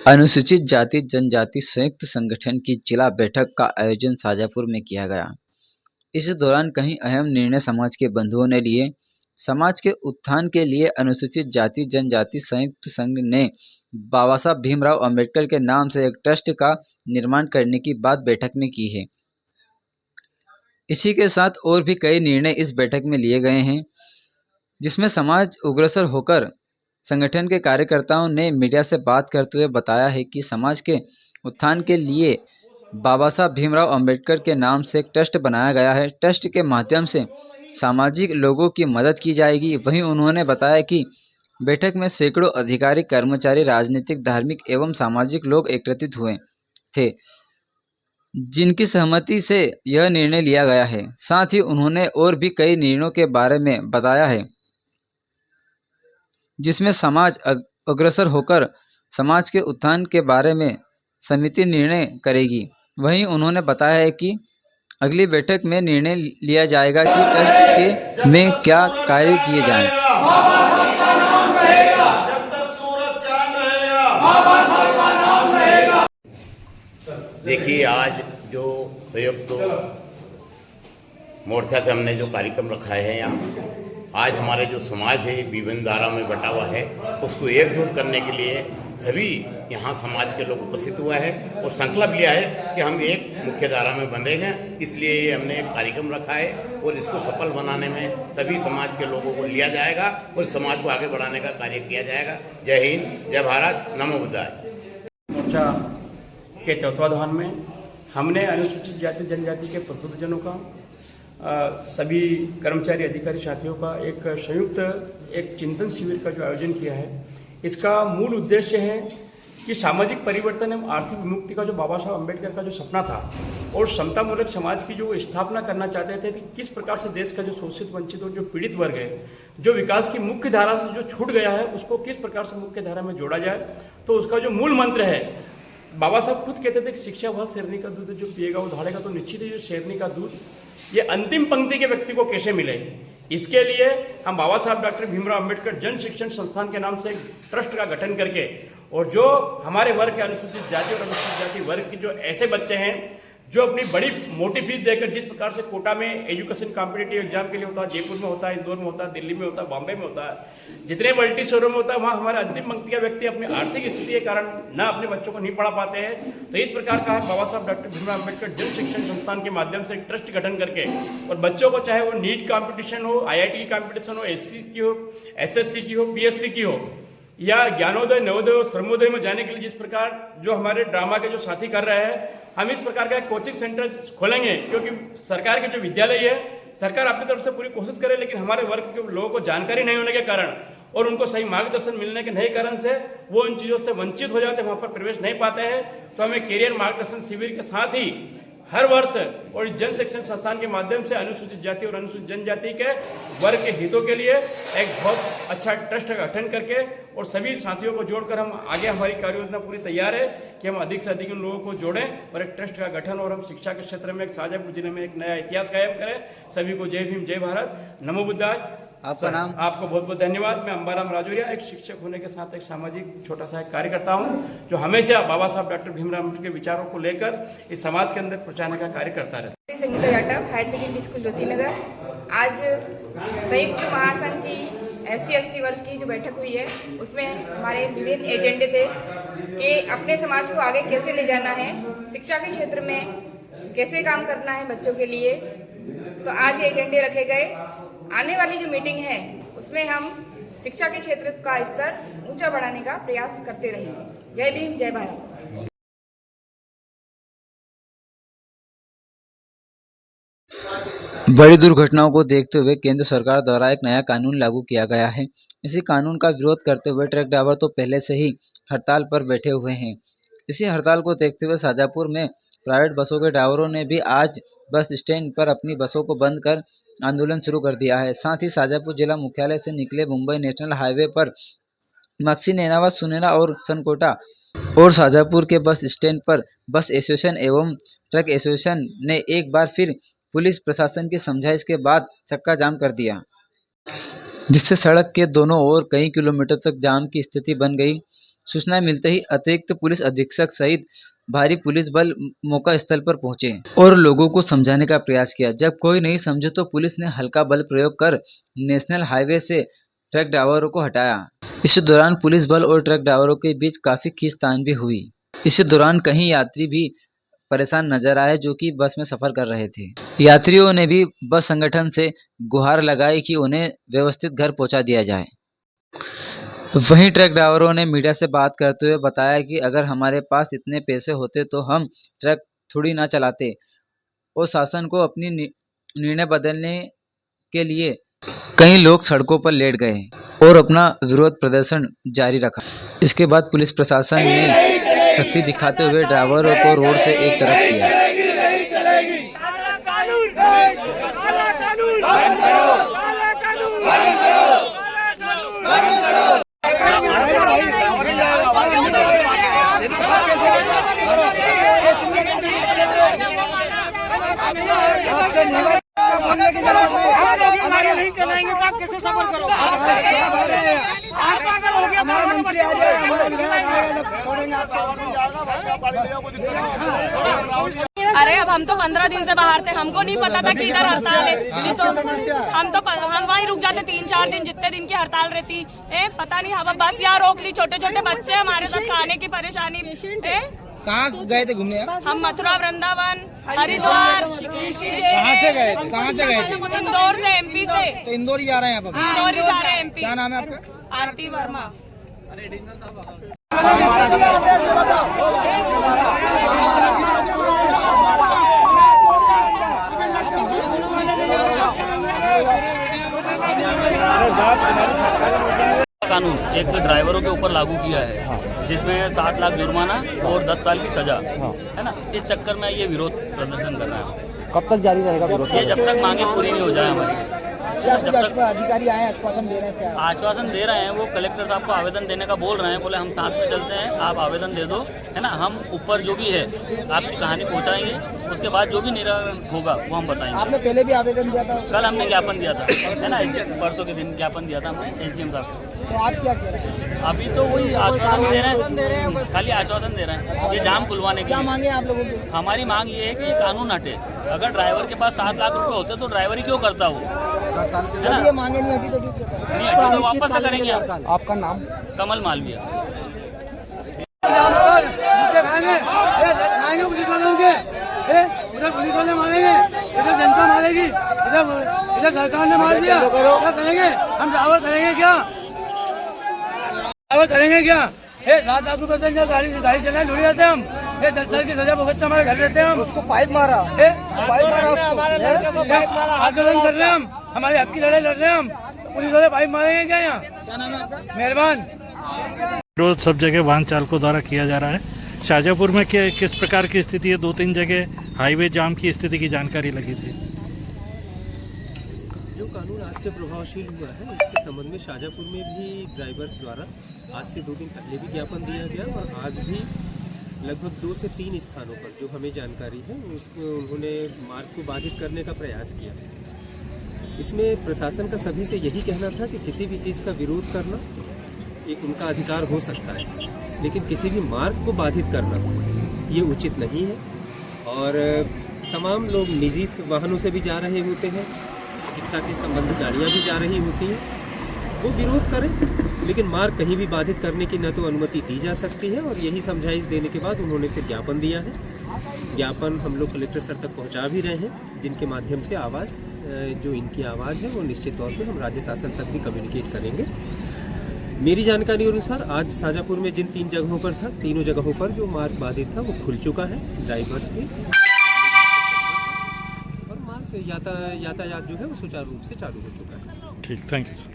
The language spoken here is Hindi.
अनुसूचित जाति जनजाति संयुक्त संगठन की जिला बैठक का आयोजन शाजापुर में किया गया। इस दौरान कई अहम निर्णय समाज के बंधुओं ने लिए। समाज के उत्थान के लिए अनुसूचित जाति जनजाति संयुक्त संघ ने बाबा साहब भीमराव अंबेडकर के नाम से एक ट्रस्ट का निर्माण करने की बात बैठक में की है। इसी के साथ और भी कई निर्णय इस बैठक में लिए गए हैं, जिसमें समाज अग्रसर होकर संगठन के कार्यकर्ताओं ने मीडिया से बात करते हुए बताया है कि समाज के उत्थान के लिए बाबा साहब भीमराव अंबेडकर के नाम से एक ट्रस्ट बनाया गया है। ट्रस्ट के माध्यम से सामाजिक लोगों की मदद की जाएगी। वहीं उन्होंने बताया कि बैठक में सैकड़ों अधिकारी, कर्मचारी, राजनीतिक, धार्मिक एवं सामाजिक लोग एकत्रित हुए थे, जिनकी सहमति से यह निर्णय लिया गया है। साथ ही उन्होंने और भी कई निर्णयों के बारे में बताया है, जिसमें समाज अग्रसर होकर समाज के उत्थान के बारे में समिति निर्णय करेगी। वहीं उन्होंने बताया है कि अगली बैठक में निर्णय लिया जाएगा कि ट्रस्ट के में क्या कार्य किए जाएं। देखिए, आज जो संयुक्त मोर्चा से हमने जो कार्यक्रम रखा है यहाँ, आज हमारे जो समाज है विभिन्न धारा में बटा हुआ है, उसको एकजुट करने के लिए सभी यहाँ समाज के लोग उपस्थित हुआ है और संकल्प लिया है कि हम एक मुख्य धारा में बंधेंगे। इसलिए ये हमने एक कार्यक्रम रखा है और इसको सफल बनाने में सभी समाज के लोगों को लिया जाएगा और समाज को आगे बढ़ाने का कार्य किया जाएगा। जय हिंद, जय भारत, नमो बुद्धाय। मोर्चा के तत्वाधान में हमने अनुसूचित जाति जनजाति के प्रबुद्धजनों का सभी कर्मचारी अधिकारी साथियों का एक संयुक्त एक चिंतन शिविर का जो आयोजन किया है, इसका मूल उद्देश्य है कि सामाजिक परिवर्तन एवं आर्थिक विमुक्ति का जो बाबा साहब अम्बेडकर का जो सपना था और समतामूलक समाज की जो स्थापना करना चाहते थे कि किस प्रकार से देश का जो शोषित, वंचित और जो पीड़ित वर्ग है, जो विकास की मुख्य धारा से जो छूट गया है, उसको किस प्रकार से मुख्य धारा में जोड़ा जाए। तो उसका जो मूल मंत्र है, बाबा साहब खुद कहते थे कि शिक्षा वह शेरनी का दूध है, जो पिएगा वो दहाड़ेगा। तो निश्चित ही जो शेरनी का दूध ये अंतिम पंक्ति के व्यक्ति को कैसे मिले, इसके लिए हम बाबा साहब डॉक्टर भीमराव अंबेडकर जन शिक्षण संस्थान के नाम से एक ट्रस्ट का गठन करके, और जो हमारे वर्ग के अनुसूचित जाति और अनुसूचित जाति वर्ग के जो ऐसे बच्चे हैं जो अपनी बड़ी मोटी फीस देकर, जिस प्रकार से कोटा में एजुकेशन कॉम्पिटिटिव एग्जाम के लिए होता है, जयपुर में होता है, इंदौर में होता है, दिल्ली में होता है, बॉम्बे में होता है, जितने मल्टी शहरों में होता है, वहाँ हमारे अंतिम पंक्ति का व्यक्ति अपनी आर्थिक स्थिति के कारण ना अपने बच्चों को नहीं पढ़ा पाते हैं। तो इस प्रकार का बाबा साहब डॉक्टर भीमराव अम्बेडकर जन शिक्षण संस्थान के माध्यम से एक ट्रस्ट गठन करके, और बच्चों को चाहे वो नीट कॉम्पिटिशन हो, IIT की कॉम्पिटिशन हो, SC की हो, SSC की हो, PSC की हो, या ज्ञानोदय, नवोदय और श्रमोदय में जाने के लिए जिस प्रकार जो हमारे ड्रामा के जो साथी कर रहे हैं, हम इस प्रकार का कोचिंग सेंटर खोलेंगे। क्योंकि सरकार के जो विद्यालय है, सरकार अपनी तरफ से पूरी कोशिश करे, लेकिन हमारे वर्ग के लोगों को जानकारी नहीं होने के कारण और उनको सही मार्गदर्शन मिलने के नहीं कारण से वो इन चीज़ों से वंचित हो जाते हैं, वहाँ पर प्रवेश नहीं पाते हैं। तो हमें कैरियर मार्गदर्शन शिविर के साथ ही हर वर्ष और जन शिक्षण संस्थान के माध्यम से अनुसूचित जाति और अनुसूचित जनजाति के वर्ग के हितों के लिए एक बहुत अच्छा ट्रस्ट का गठन करके और सभी साथियों को जोड़कर हम आगे, हमारी कार्य योजना पूरी तैयार है कि हम अधिक से अधिक उन लोगों को जोड़ें और एक ट्रस्ट का गठन, और हम शिक्षा के क्षेत्र में एक शाजापुर जिले में एक नया इतिहास कायम करें। सभी को जय भीम, जय भारत, नमो बुद्धाय। आपका नाम? आपको बहुत बहुत धन्यवाद। मैं अंबाराम राजौरिया, एक शिक्षक होने के साथ एक सामाजिक छोटा सा एक कार्यकर्ता हूँ, जो हमेशा बाबा साहब डॉक्टर भीमराव अम्बेडकर के विचारों को लेकर इस समाज के अंदर पहुँचाने का कार्य करता रहता है। Sangeeta Jatav, higher secondary school Jyotinagar. आज संयुक्त महासंघ की SC/ST वर्ग की जो बैठक हुई है, उसमें हमारे विभिन्न एजेंडे थे कि अपने समाज को आगे कैसे ले जाना है, शिक्षा के क्षेत्र में कैसे काम करना है बच्चों के लिए। तो आज ये एजेंडे रखे गए। आने वाली जो मीटिंग है, उसमें हम शिक्षा के क्षेत्र का स्तर ऊंचा बढ़ाने का प्रयास करते रहेंगे। जय भीम, जय भारत। बड़ी दुर्घटनाओं को देखते हुए केंद्र सरकार द्वारा एक नया कानून लागू किया गया है। इसी कानून का विरोध करते हुए ट्रक ड्राइवर तो पहले से ही हड़ताल पर बैठे हुए हैं। इसी हड़ताल को देखते हुए शाजापुर में प्राइवेट बसों के ड्राइवरों ने भी आज बस स्टैंड पर अपनी बसों को बंद कर आंदोलन शुरू कर दिया है। साथ ही शाजापुर जिला मुख्यालय से निकले मुंबई नेशनल हाईवे पर मक्सी, नैनावा, सुनेरा और सनकोटा और शाजापुर के बस स्टैंड पर बस एसोसिएशन एवं ट्रक एसोसिएशन ने एक बार फिर पुलिस प्रशासन की समझाइश के बाद चक्का जाम कर दिया। जिससे सड़क के दोनों ओर कई किलोमीटर तक जाम की स्थिति बन गई। सूचना मिलते ही अतिरिक्त पुलिस अधीक्षक सहित भारी पुलिस बल मौका स्थल पर पहुंचे और लोगों को समझाने का प्रयास किया। जब कोई नहीं समझे तो पुलिस ने हल्का बल प्रयोग कर नेशनल हाईवे से ट्रक ड्राइवरों को हटाया। इस दौरान पुलिस बल और ट्रक ड्राइवरों के बीच काफी खींचतान भी हुई। इस दौरान कहीं यात्री भी परेशान नजर आए जो कि बस में सफर कर रहे थे। यात्रियों ने भी बस संगठन से गुहार लगाई कि उन्हें व्यवस्थित घर पहुंचा दिया जाए। वहीं ट्रक ड्राइवरों ने मीडिया से बात करते हुए बताया कि अगर हमारे पास इतने पैसे होते तो हम ट्रक थोड़ी ना चलाते और शासन को अपनी निर्णय बदलने के लिए कई लोग सड़कों पर लेट गए और अपना विरोध प्रदर्शन जारी रखा। इसके बाद पुलिस प्रशासन ने सख्ती दिखाते हुए ड्राइवरों को रोड से एक तरफ किया। नहीं चलाएंगे तो आप कैसे सफर करोगे? अरे अब हम तो 15 दिन से बाहर थे, हमको नहीं पता था कि इधर हड़ताल है। तो हम वहीं रुक जाते 3-4 दिन, जितने दिन की हड़ताल रहती। पता नहीं, हम बस यहाँ रोक ली। छोटे छोटे बच्चे हमारे साथ, खाने की परेशानी। कहाँ गए थे घूमने? हम मथुरा, वृंदावन, हरिद्वार। कहाँ से गए थे? इंदौर से, MP से। तो इंदौर ही जा रहे हैं आप? इंदौर ही जा रहे हैं MP। क्या नाम है आपका? आरती वर्मा। कानून एक ड्राइवरों के ऊपर लागू किया है, जिसमें 7 लाख जुर्माना और 10 साल की सजा है ना। इस चक्कर में ये विरोध प्रदर्शन कर रहा है। कब तक जारी रहेगा विरोध? ये जब तक मांगे पूरी नहीं हो जाए हमारी। जब तक अधिकारी आए आश्वासन दे रहे हैं, क्या आश्वासन दे रहे हैं? वो कलेक्टर साहब को आवेदन देने का बोल रहे हैं। बोले हम साथ में चलते हैं, आप आवेदन दे दो, है ना। हम ऊपर जो भी है आपकी कहानी पहुंचाएंगे, उसके बाद जो भी निराकरण होगा वो हम बताएंगे। आपने पहले भी आवेदन दिया था? कल हमने ज्ञापन दिया था, है ना। परसों के दिन ज्ञापन दिया था हमने SDM साहब को। तो आज क्या कह रहे हैं? अभी तो वही आश्वासन दे रहे हैं, खाली आश्वासन दे रहे हैं। ये जाम खुलवाने की क्या मांगे आप लोगों की? हमारी मांग ये है कि कानून हटे। अगर ड्राइवर के पास 7 लाख रुपए होते तो ड्राइवरी क्यों करता वो? ये मांगे नहीं हटी तो नहीं हटी तो वापस से करेंगे। आपका नाम? कमल मालविया। उधर पुलिस वाले मारेंगे, इधर जनता मारेगी, इधर सरकार ने मार दिया। क्या करेंगे हम? ड्राइवर करेंगे क्या? ड्राइवर करेंगे क्या? 7 लाख रुपए से गाड़ी चलाए लुट जाते हम। 10 साल की सजा भुगतते हमारे घर रहते हैं हम। उसको पाइप मारा? आंदोलन कर रहे हैं हम, हमारे हक की लड़ाई लड़ रहे हैं हम। पुलिस वाले पाइप मारेंगे क्या यहाँ? क्या नाम है आपका? मेहरबान। रोज सब जगह वाहन चालकों द्वारा किया जा रहा है। शाहजहाँपुर में किस प्रकार की स्थिति है? 2-3 जगह हाईवे जाम की स्थिति की जानकारी लगी थी। जो कानून आज से प्रभावशील हुआ है, इसके संबंध में शाहजहाँपुर में भी ड्राइवर्स द्वारा आज से 2 दिन पहले भी ज्ञापन दिया गया और आज भी लगभग 2 से 3 स्थानों पर जो हमें जानकारी है उसको उन्होंने मार्ग को बाधित करने का प्रयास किया। इसमें प्रशासन का सभी से यही कहना था कि किसी भी चीज़ का विरोध करना एक उनका अधिकार हो सकता है, लेकिन किसी भी मार्ग को बाधित करना ये उचित नहीं है। और तमाम लोग निजी वाहनों से भी जा रहे होते हैं, चिकित्सा के संबंधित गाड़ियाँ भी जा रही होती हैं, वो विरोध करें, लेकिन मार्ग कहीं भी बाधित करने की न तो अनुमति दी जा सकती है। और यही समझाइश देने के बाद उन्होंने फिर ज्ञापन दिया है। ज्ञापन हम लोग कलेक्टर सर तक पहुंचा भी रहे हैं, जिनके माध्यम से आवाज़ जो इनकी आवाज़ है वो निश्चित तौर पे हम राज्य शासन तक भी कम्युनिकेट करेंगे। मेरी जानकारी अनुसार आज शाहजहाँपुर में जिन 3 जगहों पर था, तीनों जगहों पर जो मार्ग बाधित था वो खुल चुका है ड्राइवर्स के, और मार्ग यातायात जो है वो सुचारू रूप से चालू हो चुका है। ठीक, थैंक यू सर।